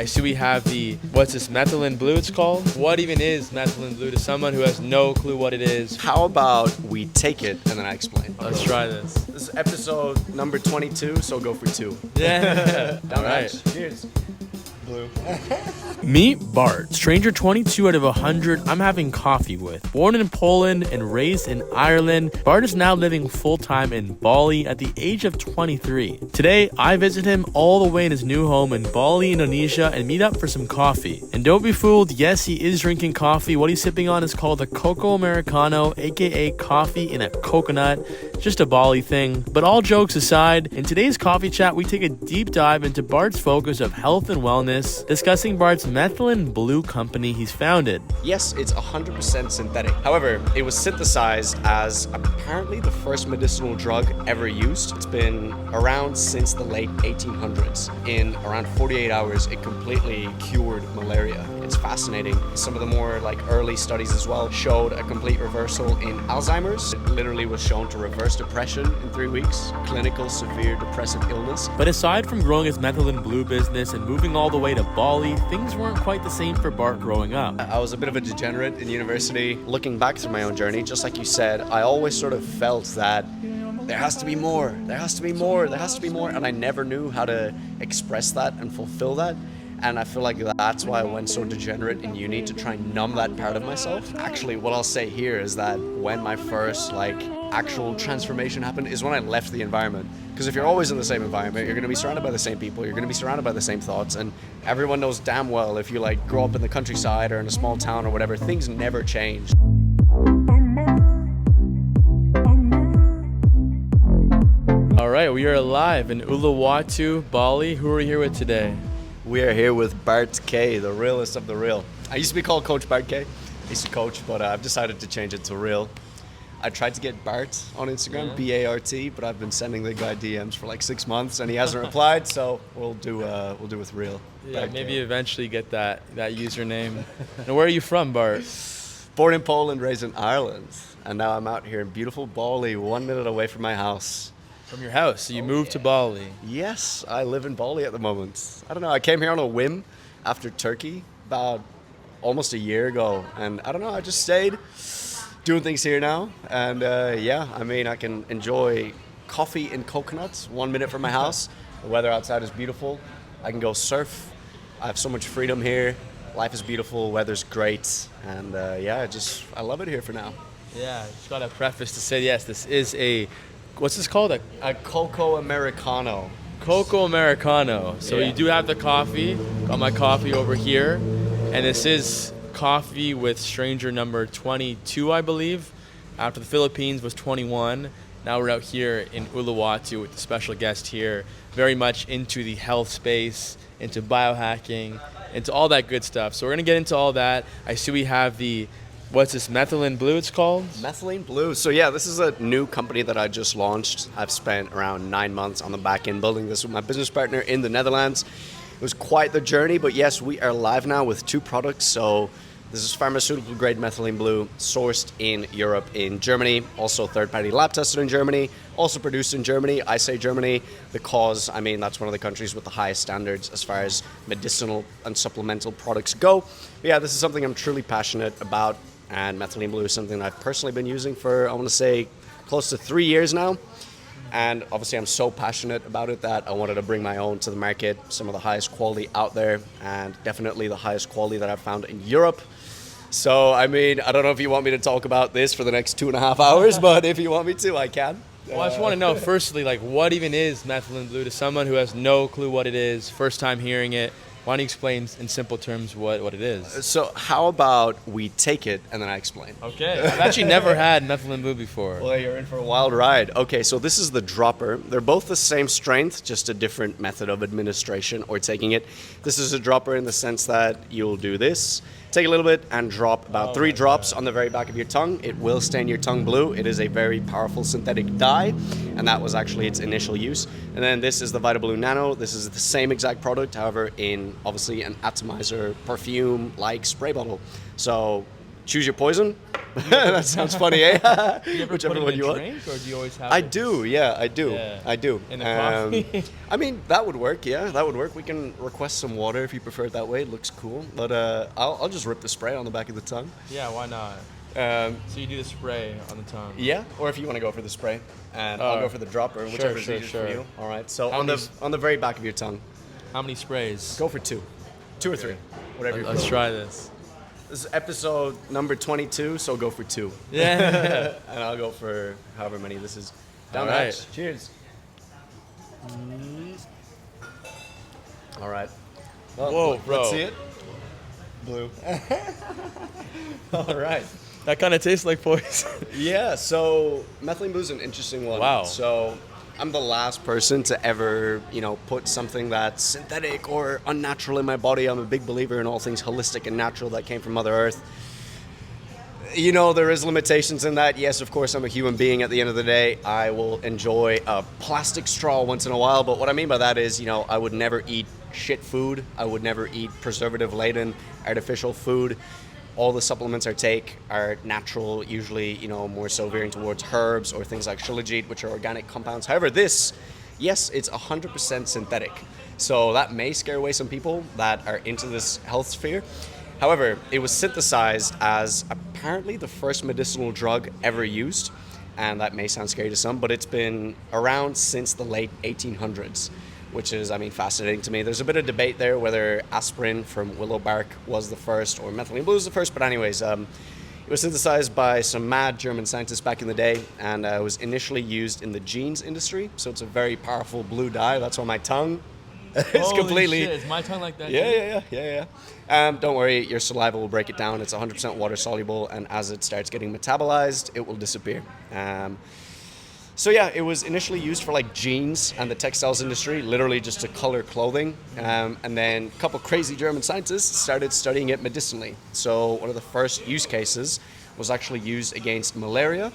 I see we have what's this, Methylene Blue it's called? What even is Methylene Blue to someone who has no clue what it is? How about we take it and then I explain? Let's try this. This is episode number 22, so go for 2. Yeah. All right. Cheers. Blue. Meet Bart, stranger 22 out of 100 I'm having coffee with. Born in Poland and raised in Ireland, Bart is now living full-time in Bali at the age of 23. Today, I visit him all the way in his new home in Bali, Indonesia, and meet up for some coffee. And don't be fooled, yes, he is drinking coffee. What he's sipping on is called a Cocoa Americano, aka coffee in a coconut. Just a Bali thing. But all jokes aside, in today's coffee chat, we take a deep dive into Bart's focus of health and wellness, discussing Bart's Methylene Blue company he's founded. Yes, it's 100% synthetic. However, it was synthesized as apparently the first medicinal drug ever used. It's been around since the late 1800s. In around 48 hours, it completely cured malaria. It's fascinating. Some of the more early studies as well showed a complete reversal in Alzheimer's. It literally was shown to reverse depression in 3 weeks, clinical severe depressive illness. But aside from growing his Methylene Blue business and moving all the way to Bali, things weren't quite the same for Bart growing up. I was a bit of a degenerate in university. Looking back through my own journey, just like you said, I always sort of felt that there has to be more, there has to be more, there has to be more, and I never knew how to express that and fulfill that. And I feel like that's why I went so degenerate in uni, to try and numb that part of myself. Actually, what I'll say here is that when my first actual transformation happened is when I left the environment. Because if you're always in the same environment, you're going to be surrounded by the same people, you're going to be surrounded by the same thoughts, and everyone knows damn well if you grow up in the countryside or in a small town or whatever, things never change. All right, we are live in Uluwatu, Bali. Who are we here with today? We are here with Bart K, the realest of the real. I used to be called Coach Bart K. I used to coach, but I've decided to change it to real. I tried to get Bart on Instagram, B-A-R-T, but I've been sending the guy DMs for 6 months and he hasn't replied, so we'll do with real. Yeah, Bart maybe K. eventually get that username. And where are you from, Bart? Born in Poland, raised in Ireland, and now I'm out here in beautiful Bali, 1 minute away from my house. From your house, so you moved to Bali. Yes, I live in Bali at the moment. I don't know, I came here on a whim after Turkey about almost a year ago, and I don't know, I just stayed doing things here now, and I can enjoy coffee and coconuts 1 minute from my house. The weather outside is beautiful. I can go surf. I have so much freedom here. Life is beautiful, weather's great, and I love it here for now. Yeah, just got a preface to say, yes, this is what's this called? A Cocoa Americano. Cocoa Americano. So Yeah. you do have the coffee. Got my coffee over here. And this is coffee with stranger number 22, I believe. After the Philippines was 21. Now we're out here in Uluwatu with the special guest here. Very much into the health space, into biohacking, into all that good stuff. So we're going to get into all that. I see we have what's this, Methylene Blue it's called? Methylene Blue. So yeah, this is a new company that I just launched. I've spent around 9 months on the back end building this with my business partner in the Netherlands. It was quite the journey, but yes, we are live now with 2 products. So this is pharmaceutical grade Methylene Blue, sourced in Europe, in Germany, also third-party lab tested in Germany, also produced in Germany. I say Germany because, that's one of the countries with the highest standards as far as medicinal and supplemental products go. But yeah, this is something I'm truly passionate about. And Methylene Blue is something I've personally been using for, I want to say, close to 3 years now. And obviously I'm so passionate about it that I wanted to bring my own to the market, some of the highest quality out there, and definitely the highest quality that I've found in Europe. So, I don't know if you want me to talk about this for the next 2.5 hours, but if you want me to, I can. Well, I just want to know, firstly, what even is Methylene Blue to someone who has no clue what it is, first time hearing it? Why don't you explain in simple terms what it is? So how about we take it and then I explain? Okay. I've actually never had Methylene Blue before. Well, you're in for a wild ride. Okay, so this is the dropper. They're both the same strength, just a different method of administration or taking it. This is a dropper in the sense that you'll do this, take a little bit and drop about 3 drops on the very back of your tongue. It will stain your tongue blue. It is a very powerful synthetic dye, and that was actually its initial use. And then this is the Vitablue Nano. This is the same exact product, however, in obviously an atomizer, perfume-like spray bottle. So choose your poison. That sounds funny, eh? Do you ever Whichever put it one in you a want. drink, or do you always have I it? do, yeah, I do. Yeah. I do. In a coffee? I mean, that would work, yeah, that would work. We can request some water if you prefer it that way. It looks cool. But I'll just rip the spray on the back of the tongue. Yeah, why not? So you do the spray on the tongue. Yeah, or if you want to go for the spray, and I'll go for the dropper, whichever is sure, easiest sure. for you. All right, so How on many the very back of your tongue, How many sprays? go for two or three, whatever you Let's feel. try this. This is episode number 22, so go for two. Yeah. And I'll go for however many this is. Down All the right. hatch. Cheers. All right. Well, Whoa, let's bro. see it. Blue. All right. That kind of tastes like poison. Yeah, so Methylene Blue is an interesting one. Wow. So I'm the last person to ever, put something that's synthetic or unnatural in my body. I'm a big believer in all things holistic and natural that came from Mother Earth. There is limitations in that. Yes, of course, I'm a human being at the end of the day. I will enjoy a plastic straw once in a while, but what I mean by that is, I would never eat shit food. I would never eat preservative-laden artificial food. All the supplements I take are natural, usually, more so veering towards herbs or things like shilajit, which are organic compounds. However, this, yes, it's 100% synthetic. So that may scare away some people that are into this health sphere. However, it was synthesized as apparently the first medicinal drug ever used, and that may sound scary to some, but it's been around since the late 1800s, which is, fascinating to me. There's a bit of debate there whether aspirin from willow bark was the first or methylene blue was the first, but anyways, it was synthesized by some mad German scientists back in the day, and it was initially used in the jeans industry, so it's a very powerful blue dye. That's why my tongue is Holy completely... shit, is my tongue like that? Yeah. Don't worry, your saliva will break it down. It's 100% water soluble, and as it starts getting metabolized, it will disappear. So yeah, it was initially used for like jeans and the textiles industry, literally just to color clothing. And then a couple crazy German scientists started studying it medicinally. So one of the first use cases was actually used against malaria,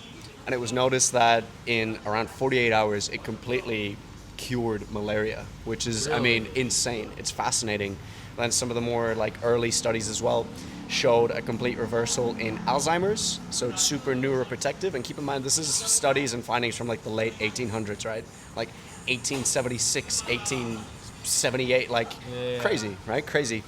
and it was noticed that in around 48 hours, it completely cured malaria, which is, Really? insane. It's fascinating. And some of the more like early studies as well showed a complete reversal in Alzheimer's. So it's super neuroprotective. And keep in mind, this is studies and findings from like the late 1800s, right? Like 1876, 1878, Yeah. crazy, right? Crazy.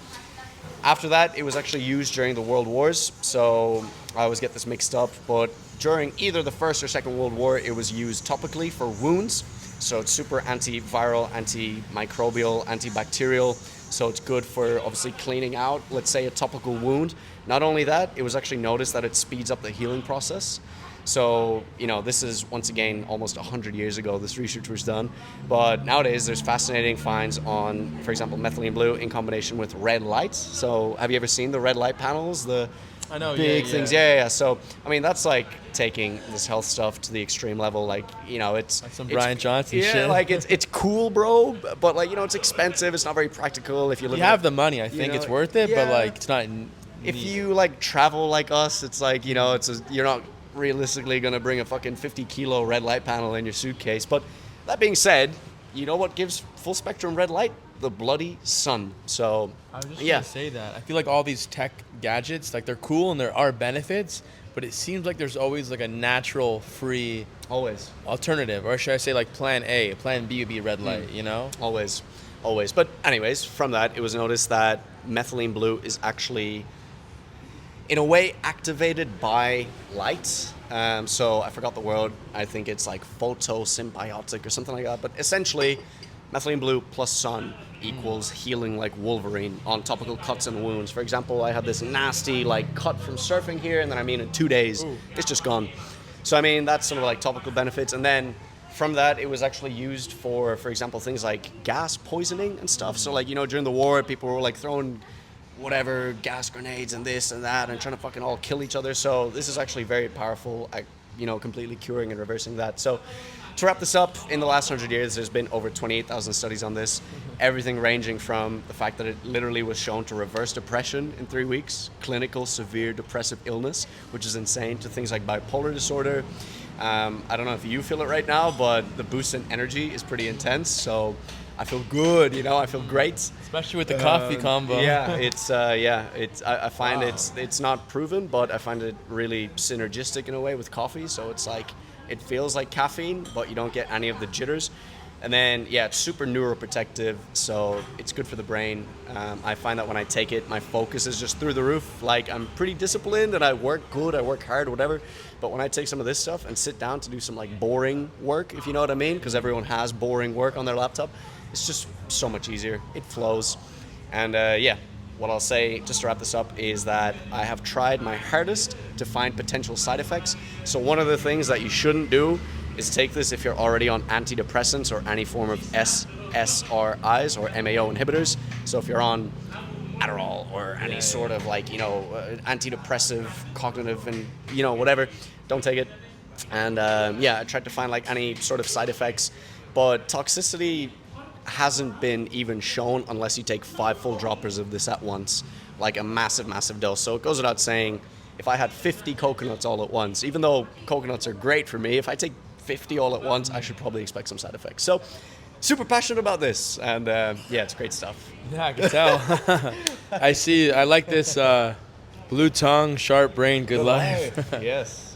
After that, it was actually used during the World Wars. So I always get this mixed up, but during either the First or Second World War, it was used topically for wounds. So it's super antiviral, antimicrobial, antibacterial. So it's good for obviously cleaning out, let's say, a topical wound. Not only that, it was actually noticed that it speeds up the healing process. So, this is, once again, almost 100 years ago this research was done. But nowadays, there's fascinating finds on, for example, methylene blue in combination with red lights. So have you ever seen the red light panels? I know, Big yeah, things, yeah. yeah. So, that's like taking this health stuff to the extreme level. It's Like some it's- Brian Johnson yeah, shit. it's cool, bro. But it's expensive. It's not very practical if you live. You have the money, I think it's worth it, but yeah. it's not. If neat. you travel like us, it's you're not realistically gonna bring a fucking 50-kilo red light panel in your suitcase. But that being said, you know what gives full spectrum red light? The bloody sun. So I was just yeah. gonna say that. I feel like all these tech gadgets, they're cool and there are benefits, but it seems like there's always a natural, free Always. alternative, or should I say plan A? Plan B would be red light, Always. But anyways, from that, it was noticed that methylene blue is actually, in a way, activated by light. So I forgot the word. I think it's photosymbiotic or something like that. But essentially, methylene blue plus sun equals healing like Wolverine on topical cuts and wounds. For example, I had this nasty cut from surfing here, and then in 2 days, it's just gone. So that's some of the topical benefits. And then from that, it was actually used for example, things like gas poisoning and stuff. So during the war, people were throwing whatever gas grenades and this and that and trying to fucking all kill each other. So this is actually very powerful at completely curing and reversing that. So to wrap this up, in the last 100 years, there's been over 28,000 studies on this. Everything ranging from the fact that it literally was shown to reverse depression in 3 weeks, clinical severe depressive illness, which is insane, to things like bipolar disorder. I don't know if you feel it right now, but the boost in energy is pretty intense. So I feel good, you know, I feel great. Especially with the coffee combo. Yeah, I find it's not proven, but I find it really synergistic in a way with coffee. So it's like, it feels like caffeine, but you don't get any of the jitters. And then, yeah, it's super neuroprotective, so it's good for the brain. I find that when I take it, my focus is just through the roof. Like, I'm pretty disciplined and I work good, I work hard, whatever. But when I take some of this stuff and sit down to do some like boring work, if you know what I mean, because everyone has boring work on their laptop, it's just so much easier. It flows. And what I'll say, just to wrap this up, is that I have tried my hardest to find potential side effects. So one of the things that you shouldn't do is take this if you're already on antidepressants or any form of SSRIs or MAO inhibitors. So if you're on Adderall or any sort of like, antidepressive, cognitive and, whatever, don't take it. And I tried to find like any sort of side effects, but toxicity hasn't been even shown unless you take 5 full droppers of this at once, like a massive dose. So it goes without saying, if I had 50 coconuts all at once, even though coconuts are great for me, if I take 50 all at once, I should probably expect some side effects. So super passionate about this, and it's great stuff. Yeah, I can tell. I like this blue tongue, sharp brain, good life. Yes.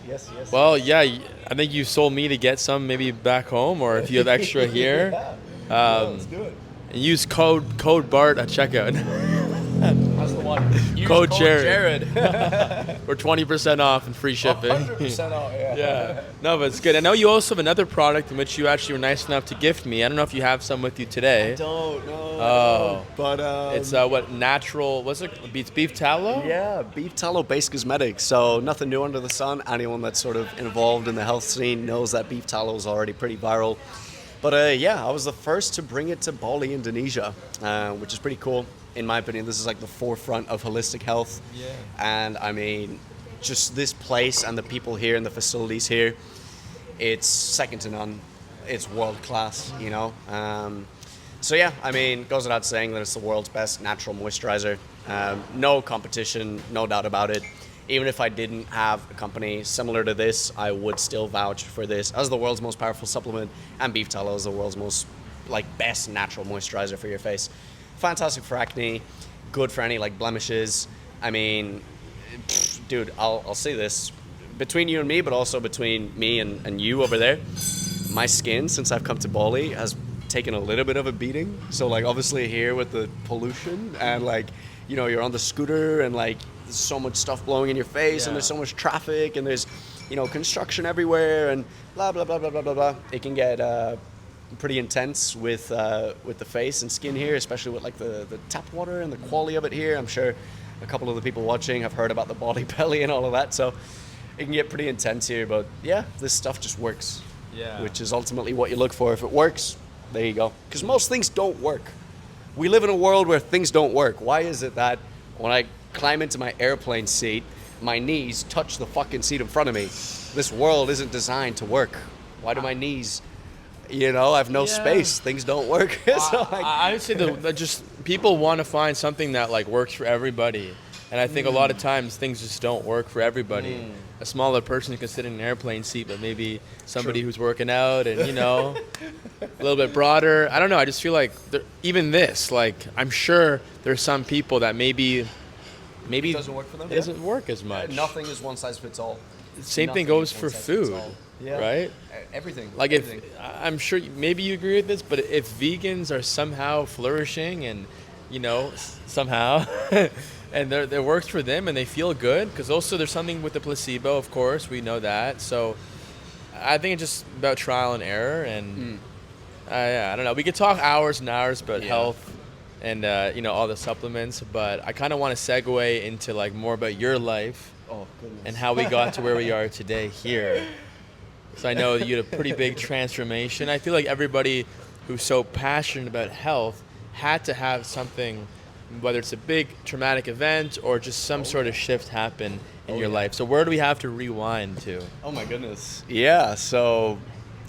Well, yeah, I think you sold me to get some maybe back home, or if you have extra here. Let's do it. And use code Bart at checkout. That's the one. Use code Jared. For 20% off and free shipping. 100% off, yeah. Yeah. No, but it's good. I know you also have another product in which you actually were nice enough to gift me. I don't know if you have some with you today. I don't know. Oh. But it's natural, what's it? Beef tallow? Yeah, beef tallow based cosmetics. So nothing new under the sun. Anyone that's sort of involved in the health scene knows that beef tallow is already pretty viral. But I was the first to bring it to Bali, Indonesia, which is pretty cool. In my opinion, this is like the forefront of holistic health. Yeah. And I mean, just this place and the people here and the facilities here, it's second to none. It's world class, you know. It goes without saying that it's the world's best natural moisturizer. No competition, no doubt about it. Even if I didn't have a company similar to this, I would still vouch for this as the world's most powerful supplement, and beef tallow is the world's most best natural moisturizer for your face. Fantastic for acne, good for any blemishes. I mean, dude, I'll say this between you and me, but also between me and you over there. My skin, since I've come to Bali, has taken a little bit of a beating. So obviously here with the pollution and you're on the scooter and there's so much stuff blowing in your face and there's so much traffic and there's construction everywhere and blah blah blah blah blah blah blah. It can get pretty intense with the face and skin here, especially with the tap water and the quality of it here. I'm sure a couple of the people watching have heard about the body belly and all of that, so it can get pretty intense here. But yeah, this stuff just works, which is ultimately what you look for. If it works, there you go. Because most things don't work. We live in a world where things don't work. Why is it that when I climb into my airplane seat, my knees touch the fucking seat in front of me? This world isn't designed to work. Why do my knees, I have no space. Things don't work. So I would say that just people want to find something that works for everybody. And I think a lot of times things just don't work for everybody. A smaller person can sit in an airplane seat, but maybe somebody who's working out and, a little bit broader. I don't know. I just feel even this, I'm sure there's some people that maybe it doesn't work for them. It doesn't work as much. Nothing is one size fits all. Same thing goes for food, right? Everything. If I'm sure maybe you agree with this, but if vegans are somehow flourishing and, somehow, and it works for them and they feel good, because also there's something with the placebo, of course, we know that. So I think it's just about trial and error, and I don't know. We could talk hours and hours about health and all the supplements, but I kind of want to segue into more about your life and how we got to where we are today here. So I know that you had a pretty big transformation. I feel like everybody who's so passionate about health had to have something, whether it's a big traumatic event or just some sort of shift happen in your life. So where do we have to rewind to? Oh my goodness. Yeah, so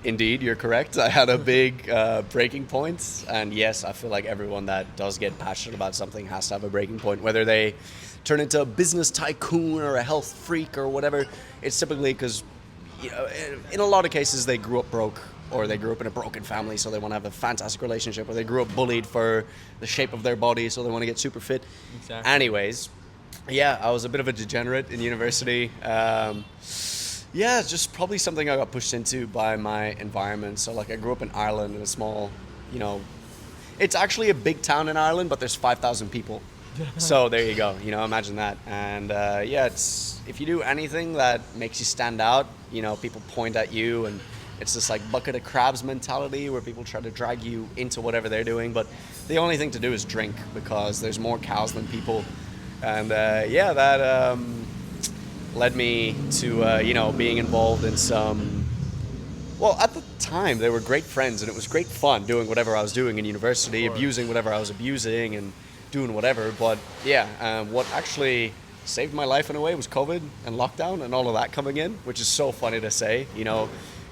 indeed, you're correct. I had a big breaking point. And yes, I feel like everyone that does get passionate about something has to have a breaking point. Whether they turn into a business tycoon or a health freak or whatever, it's typically because in a lot of cases they grew up broke or they grew up in a broken family, so they want to have a fantastic relationship, or they grew up bullied for the shape of their body, so they want to get super fit. Exactly. Anyways, yeah, I was a bit of a degenerate in university. Yeah, it's just probably something I got pushed into by my environment. So like I grew up in Ireland in a small, it's actually a big town in Ireland, but there's 5,000 people. So there you go, imagine that. And yeah, it's if you do anything that makes you stand out, people point at you, and it's this like bucket of crabs mentality where people try to drag you into whatever they're doing. But the only thing to do is drink, because there's more cows than people. And yeah, that led me to being involved in some. Well, at the time they were great friends, and it was great fun doing whatever I was doing in university, abusing whatever I was abusing, and doing whatever. But yeah, what actually saved my life in a way was COVID and lockdown and all of that coming in, which is so funny to say.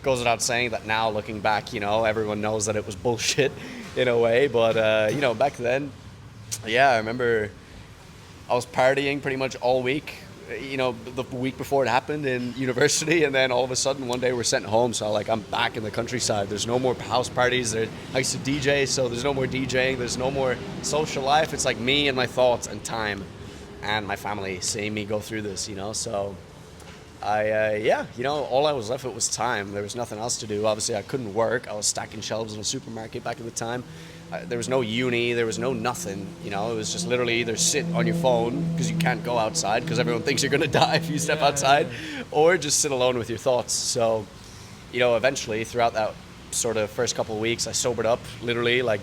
Goes without saying that now looking back, everyone knows that it was bullshit in a way. But back then, yeah, I remember I was partying pretty much all week. The week before it happened in university, and then all of a sudden one day we're sent home, so I'm back in the countryside. There's no more house parties. I used to DJ, so there's no more DJing. There's no more social life. It's like me and my thoughts and time and my family seeing me go through this, so all I was left with was time. There was nothing else to do. Obviously I couldn't work. I was stacking shelves in a supermarket back at the time. There was no uni, there was no nothing, it was just literally either sit on your phone because you can't go outside because everyone thinks you're going to die if you step outside, or just sit alone with your thoughts. So, eventually throughout that sort of first couple of weeks, I sobered up, literally, like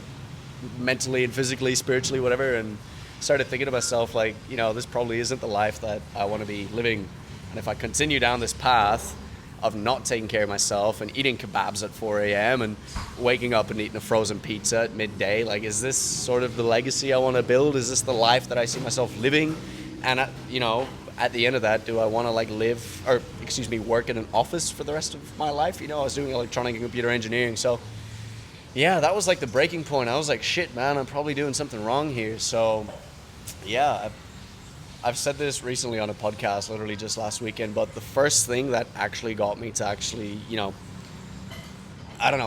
mentally and physically, spiritually, whatever, and started thinking to myself, this probably isn't the life that I want to be living. And if I continue down this path of not taking care of myself and eating kebabs at 4 a.m. and waking up and eating a frozen pizza at midday, is this sort of the legacy I want to build? Is this the life that I see myself living? And, at the end of that, do I want to work in an office for the rest of my life? I was doing electronic and computer engineering. So yeah, that was the breaking point. I was like, shit, man, I'm probably doing something wrong here. So yeah, I've said this recently on a podcast, literally just last weekend, but the first thing that actually got me to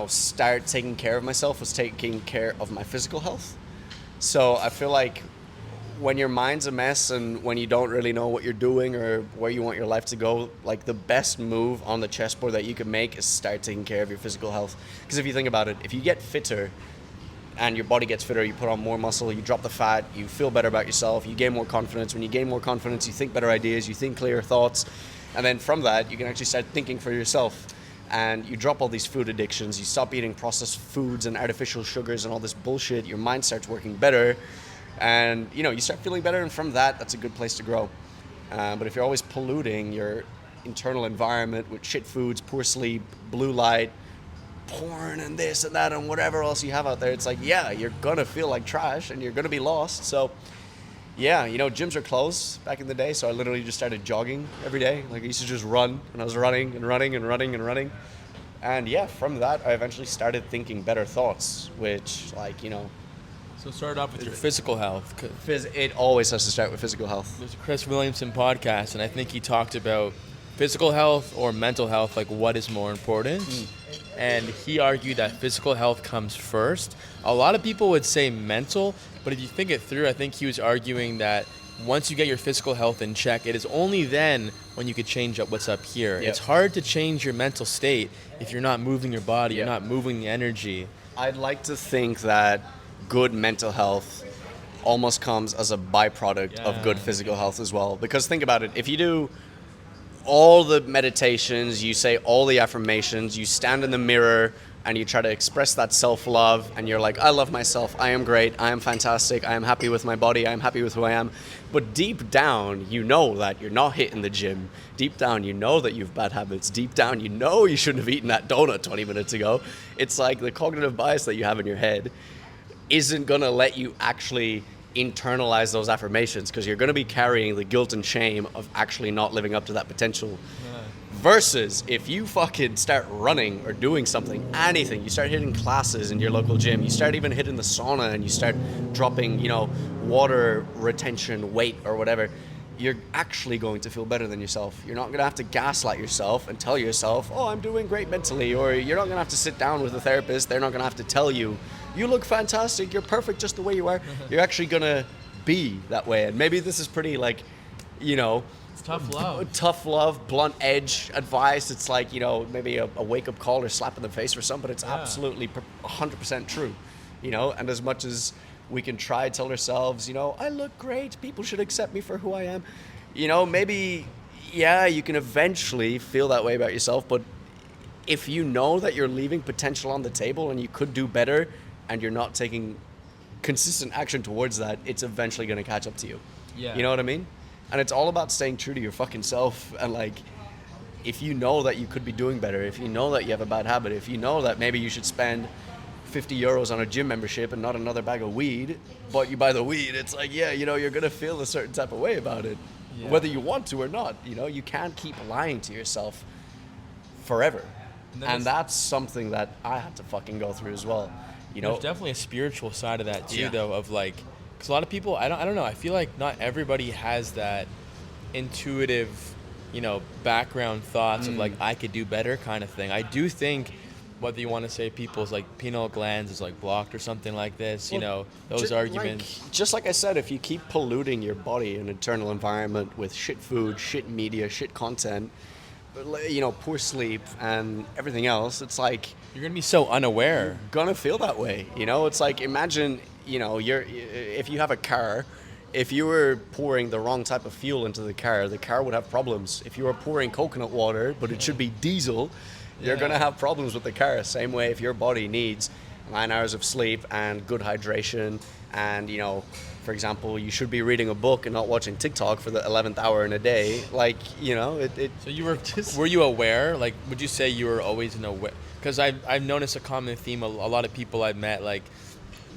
start taking care of myself was taking care of my physical health. So I feel like when your mind's a mess and when you don't really know what you're doing or where you want your life to go, the best move on the chessboard that you can make is start taking care of your physical health. Because if you think about it, if you get fitter, and your body gets fitter, you put on more muscle, you drop the fat, you feel better about yourself, you gain more confidence. When you gain more confidence, you think better ideas, you think clearer thoughts, and then from that, you can actually start thinking for yourself. And you drop all these food addictions, you stop eating processed foods and artificial sugars and all this bullshit, your mind starts working better, and you start feeling better, and from that, that's a good place to grow. But if you're always polluting your internal environment with shit foods, poor sleep, blue light, porn and this and that and whatever else you have out there, it's you're gonna feel like trash and you're gonna be lost. So yeah, gyms are closed back in the day, so I literally just started jogging every day. I used to just run, and I was running and running and running and running, and yeah, from that I eventually started thinking better thoughts, which So start off with your physical health. It always has to start with physical health. There's a Chris Williamson podcast, and I think he talked about physical health or mental health, what is more important. And he argued that physical health comes first. A lot of people would say mental, but if you think it through, I think he was arguing that once you get your physical health in check, it is only then when you could change up what's up here. Yep. It's hard to change your mental state if you're not moving your body, you're not moving the energy. I'd like to think that good mental health almost comes as a byproduct of good physical health as well. Because think about it, if you do all the meditations, you say all the affirmations, you stand in the mirror and you try to express that self-love, and you're like, I love myself, I am great, I am fantastic, I am happy with my body, I am happy with who I am. But deep down, you know that you're not hitting the gym. Deep down, you know that you have bad habits. Deep down, you know you shouldn't have eaten that donut 20 minutes ago. It's like the cognitive bias that you have in your head isn't going to let you actually internalize those affirmations, because you're going to be carrying the guilt and shame of actually not living up to that potential. Versus if you fucking start running or doing something, anything, you start hitting classes in your local gym, you start even hitting the sauna, and you start dropping, water retention weight or whatever, you're actually going to feel better than yourself. You're not going to have to gaslight yourself and tell yourself, oh, I'm doing great mentally, or you're not going to have to sit down with a therapist. They're not going to have to tell you, you look fantastic, you're perfect just the way you are. You're actually going to be that way. And maybe this is pretty like, It's tough love. Tough love, blunt edge advice. It's like, maybe a wake-up call or slap in the face for some, but it's absolutely 100% true, and as much as we can try to tell ourselves, I look great, people should accept me for who I am, maybe, you can eventually feel that way about yourself, but if you know that you're leaving potential on the table and you could do better and you're not taking consistent action towards that, it's eventually going to catch up to you. Yeah. You know what I mean? And it's all about staying true to your fucking self. And like, if you know that you could be doing better, if you know that you have a bad habit, if you know that maybe you should spend 50 euros on a gym membership and not another bag of weed, but you buy the weed, it's like, you're going to feel a certain type of way about it, whether you want to or not. You can't keep lying to yourself forever. And that's something that I had to fucking go through as well. There's definitely a spiritual side of that too, though, of like, because a lot of people, I don't know, I feel like not everybody has that intuitive, background thoughts of like, I could do better kind of thing. I do think, whether you want to say people's like pineal glands is like blocked or something like this, those arguments. Just like I said, if you keep polluting your body and internal environment with shit food, shit media, shit content, poor sleep and everything else, it's like, you're going to be so unaware. You're going to feel that way. It's like, imagine, if you have a car, if you were pouring the wrong type of fuel into the car would have problems. If you were pouring coconut water, but it should be diesel, you're going to have problems with the car. Same way if your body needs 9 hours of sleep and good hydration and, for example, you should be reading a book and not watching TikTok for the 11th hour in a day. Like, So were you aware? Like, would you say you were always aware? Because I've noticed a common theme. A lot of people I've met, like,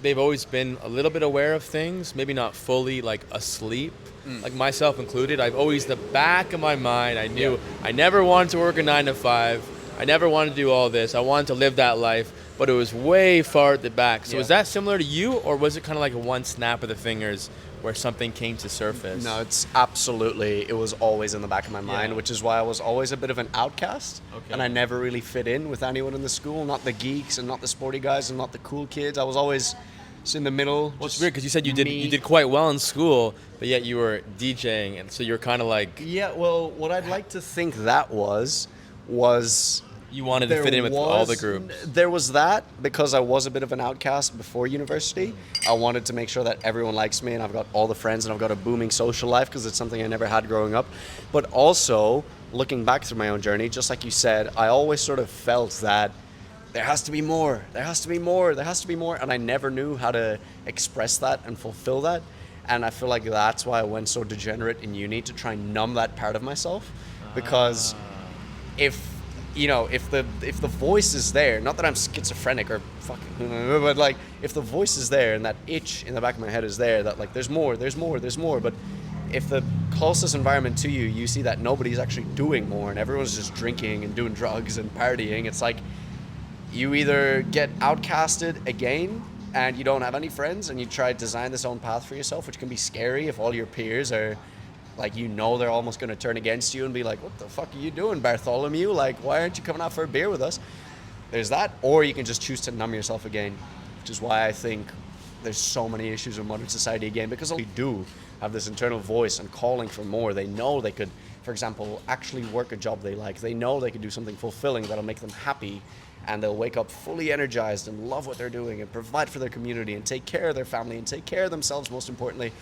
they've always been a little bit aware of things, maybe not fully, like, asleep. Like, myself included, I've always, the back of my mind, I knew I never wanted to work a 9 to 5. I never wanted to do all this. I wanted to live that life, but it was way far at the back. So was that similar to you, or was it kind of like a one snap of the fingers where something came to surface? No, it's absolutely, it was always in the back of my mind, which is why I was always a bit of an outcast. And I never really fit in with anyone in the school, not the geeks and not the sporty guys and not the cool kids. I was always just in the middle. Well, it's weird because you said you did quite well in school, but yet you were DJing, and so you're kind of like... Yeah, well, what I'd like to think that was you wanted to fit in with all the groups. There was that, because I was a bit of an outcast before university. I wanted to make sure that everyone likes me and I've got all the friends and I've got a booming social life, because it's something I never had growing up. But also, looking back through my own journey, just like you said, I always sort of felt that there has to be more, there has to be more, there has to be more. And I never knew how to express that and fulfill that. And I feel like that's why I went so degenerate in uni, to try and numb that part of myself. Because if the voice is there, not that I'm schizophrenic or fucking, but like, if the voice is there and that itch in the back of my head is there, that like, there's more, but if the closest environment to you, you see that nobody's actually doing more and everyone's just drinking and doing drugs and partying, it's like, you either get outcasted again and you don't have any friends and you try to design this own path for yourself, which can be scary if all your peers are like, they're almost going to turn against you and be like, what the fuck are you doing, Bartholomew? Like, why aren't you coming out for a beer with us? There's that. Or you can just choose to numb yourself again, which is why I think there's so many issues in modern society again, because we do have this internal voice and calling for more. They know they could, for example, actually work a job they like. They know they could do something fulfilling that'll make them happy, and they'll wake up fully energized and love what they're doing and provide for their community and take care of their family and take care of themselves, most importantly.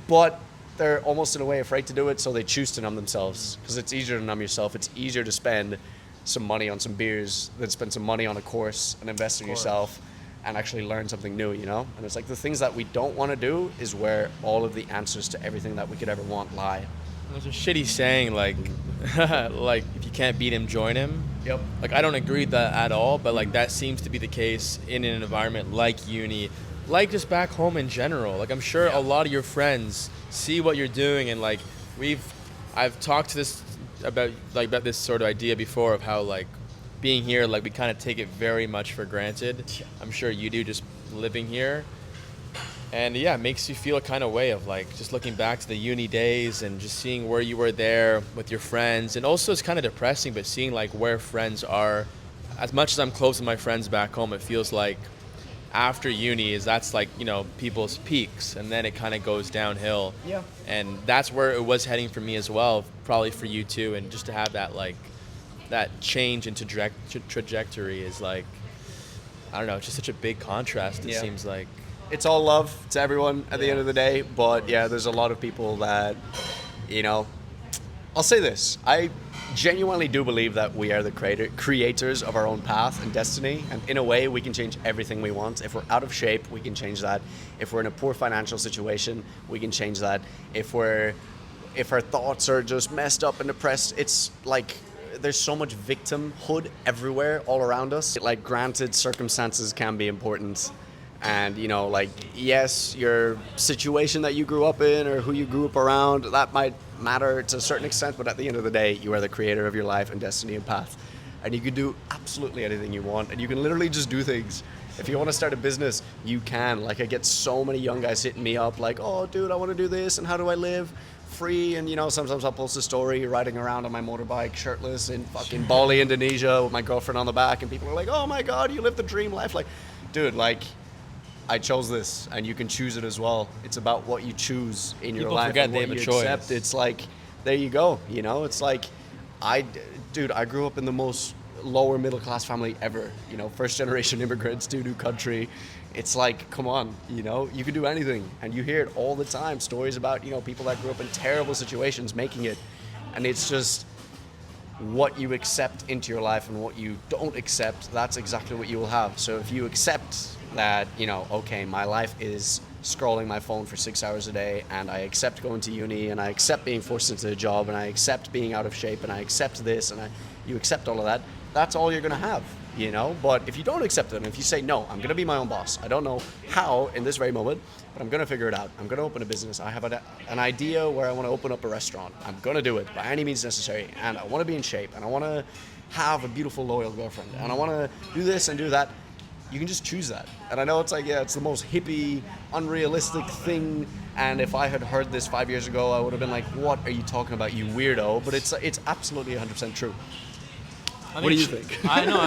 But they're almost in a way afraid to do it, so they choose to numb themselves, because it's easier to numb yourself. It's easier to spend some money on some beers than spend some money on a course and invest in yourself and actually learn something new, And it's like, the things that we don't want to do is where all of the answers to everything that we could ever want lie. There's a shitty saying, like, like, if you can't beat him, join him. Yep. Like, I don't agree with that at all, but like, that seems to be the case in an environment like uni, like just back home in general. Like, I'm sure a lot of your friends see what you're doing, and like, I've talked to this about this sort of idea before of how, like, being here, like, we kind of take it very much for granted. I'm sure you do, just living here. And yeah, it makes you feel a kind of way of like just looking back to the uni days and just seeing where you were there with your friends. And also it's kind of depressing, but seeing like where friends are. As much as I'm close to my friends back home, it feels like after uni that's like, people's peaks, and then it kind of goes downhill. Yeah. And that's where it was heading for me as well, probably for you too. And just to have that like that change in trajectory is like, I don't know, it's just such a big contrast. It seems like. It's all love to everyone at the end of the day, but yeah, there's a lot of people that, I'll say this, I genuinely do believe that we are the creators of our own path and destiny, and in a way we can change everything we want. If we're out of shape, we can change that. If we're in a poor financial situation, we can change that. If our thoughts are just messed up and depressed, it's like there's so much victimhood everywhere all around us. Like, granted, circumstances can be important. And, yes, your situation that you grew up in or who you grew up around, that might matter to a certain extent, but at the end of the day, you are the creator of your life and destiny and path. And you can do absolutely anything you want, and you can literally just do things. If you want to start a business, you can. Like, I get so many young guys hitting me up like, oh, dude, I want to do this, and how do I live free? And, sometimes I'll post a story riding around on my motorbike shirtless in fucking Bali, Indonesia with my girlfriend on the back, and people are like, oh my God, you live the dream life. Like, dude, like, I chose this, and you can choose it as well. It's about what you choose in your life and what you accept. It's like, there you go. It's like, I grew up in the most lower middle class family ever. First generation immigrants to a new country. It's like, come on, you can do anything, and you hear it all the time. Stories about people that grew up in terrible situations making it, and it's just what you accept into your life and what you don't accept. That's exactly what you will have. So if you accept that, okay, my life is scrolling my phone for 6 hours a day, and I accept going to uni, and I accept being forced into a job, and I accept being out of shape, and I accept this, and you accept all of that, that's all you're going to have, But if you don't accept it, and if you say, no, I'm going to be my own boss, I don't know how in this very moment, but I'm going to figure it out. I'm going to open a business. I have an idea where I want to open up a restaurant. I'm going to do it by any means necessary, and I want to be in shape, and I want to have a beautiful, loyal girlfriend, and I want to do this and do that. You can just choose that. And I know it's like, yeah, it's the most hippie, unrealistic thing. And if I had heard this 5 years ago, I would have been like, what are you talking about, you weirdo? But it's absolutely 100% true. What do you think? I know.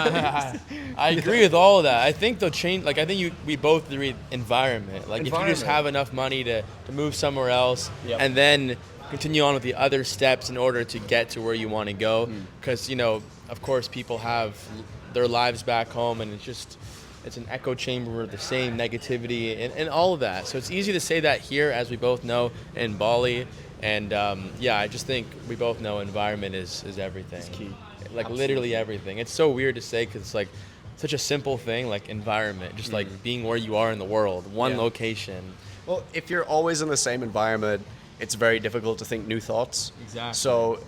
I agree with all of that. I think they'll change. Like, I think we both agree environment. Like, if you just have enough money to move somewhere else, and then continue on with the other steps in order to get to where you want to go. Because, of course, people have their lives back home, and it's an echo chamber of the same negativity and all of that. So it's easy to say that here, as we both know, in Bali. And I just think we both know environment is everything. It's key. Like, Absolutely. literally everything. It's so weird to say because it's like such a simple thing, like environment, just like being where you are in the world, one location. Well, if you're always in the same environment, it's very difficult to think new thoughts. Exactly. So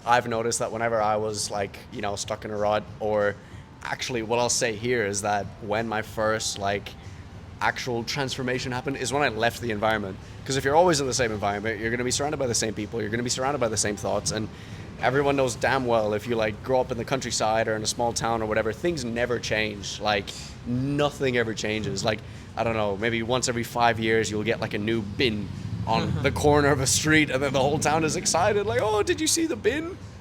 I've noticed that whenever I was like, stuck in a rut, or actually what I'll say here is that when my first actual transformation happened is when I left the environment. Because if you're always in the same environment, you're going to be surrounded by the same people, you're going to be surrounded by the same thoughts, and everyone knows damn well if you grow up in the countryside or in a small town or whatever, things never change. Nothing ever changes. I don't know, maybe once every 5 years you'll get a new bin on the corner of a street, and then the whole town is excited, oh, did you see the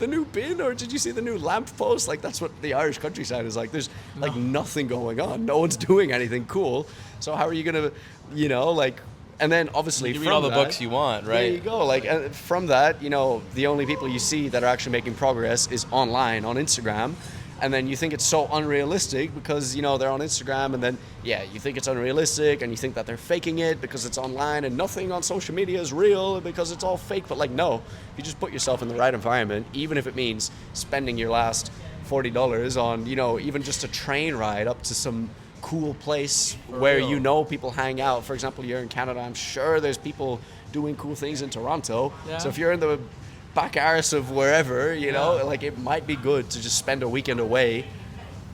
new bin, or did you see the new lamp post? That's what the Irish countryside is like. There's nothing going on, no one's doing anything cool, so how are you gonna and then obviously you read all the books you want, right? There you go. From that, the only people you see that are actually making progress is online on Instagram. And then you think it's so unrealistic because, they're on Instagram, and then, you think it's unrealistic, and you think that they're faking it because it's online, and nothing on social media is real because it's all fake. But no, if you just put yourself in the right environment, even if it means spending your last $40 on, even just a train ride up to some cool place where people hang out. For example, you're in Canada, I'm sure there's people doing cool things in Toronto. Yeah. So if you're in the back arse of wherever, it might be good to just spend a weekend away,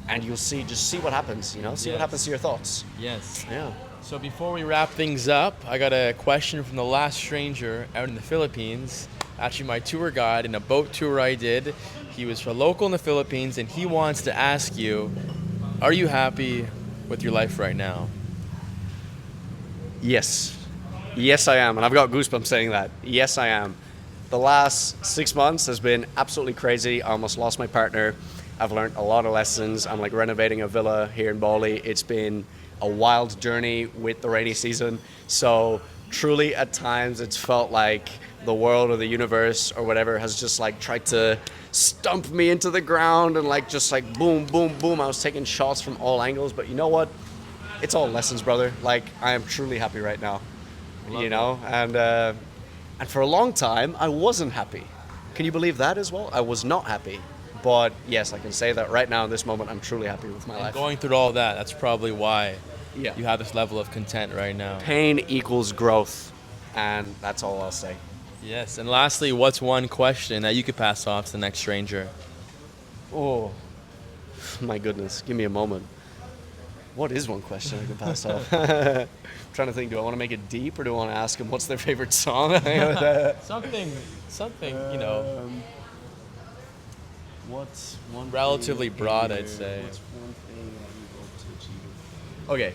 and you'll see what happens, see what happens to your thoughts. Yes. Yeah. So before we wrap things up, I got a question from the last stranger out in the Philippines. Actually, my tour guide in a boat tour I did. He was a local in the Philippines, and he wants to ask you, are you happy with your life right now? Yes. Yes, I am. And I've got goosebumps saying that. Yes, I am. The last 6 months has been absolutely crazy. I almost lost my partner. I've learned a lot of lessons. I'm like renovating a villa here in Bali. It's been a wild journey with the rainy season. So truly at times it's felt like the world or the universe or whatever has just like tried to stump me into the ground and like just like boom, boom, boom. I was taking shots from all angles, but you know what? It's all lessons, brother. Like I am truly happy right now, and for a long time I wasn't happy. Can you believe that as well? I was not happy, but yes, I can say that right now in this moment I'm truly happy with my And life. going through all that, that's probably why Yeah. you have this level of content right now. Pain equals growth, and that's all I'll say. Yes, and lastly, what's one question that you could pass off to the next stranger? Oh, my goodness, give me a moment. What is one question I can pass off? I'm trying to think, do I want to make it deep or do I want to ask them what's their favorite song? Something, What's one relatively thing broad, in I'd say. What's one thing that you hope to achieve? Okay,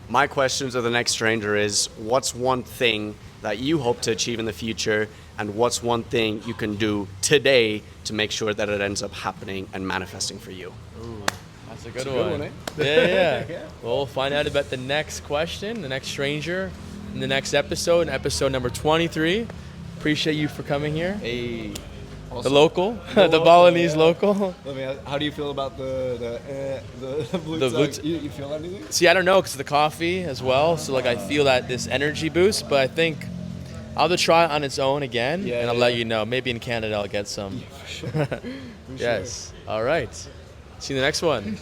my question to the next stranger is, what's one thing that you hope to achieve in the future, and what's one thing you can do today to make sure that it ends up happening and manifesting for you? Ooh, that's a good a good one. one, eh? Yeah. Yeah. Well, we'll find out about the next question, the next stranger, in the next episode, in episode number 23. Appreciate you for coming here. Hey, The local, the Balinese local. Let me ask, how do you feel about the blue The blue tongue? You feel anything? See, I don't know, because the coffee as well. So, like, I feel that this energy boost, but I think I'll have to try it on its own again, Yeah, and I'll yeah. let you know. Maybe in Canada I'll get some. For sure. Yes. All right. See you in the next one.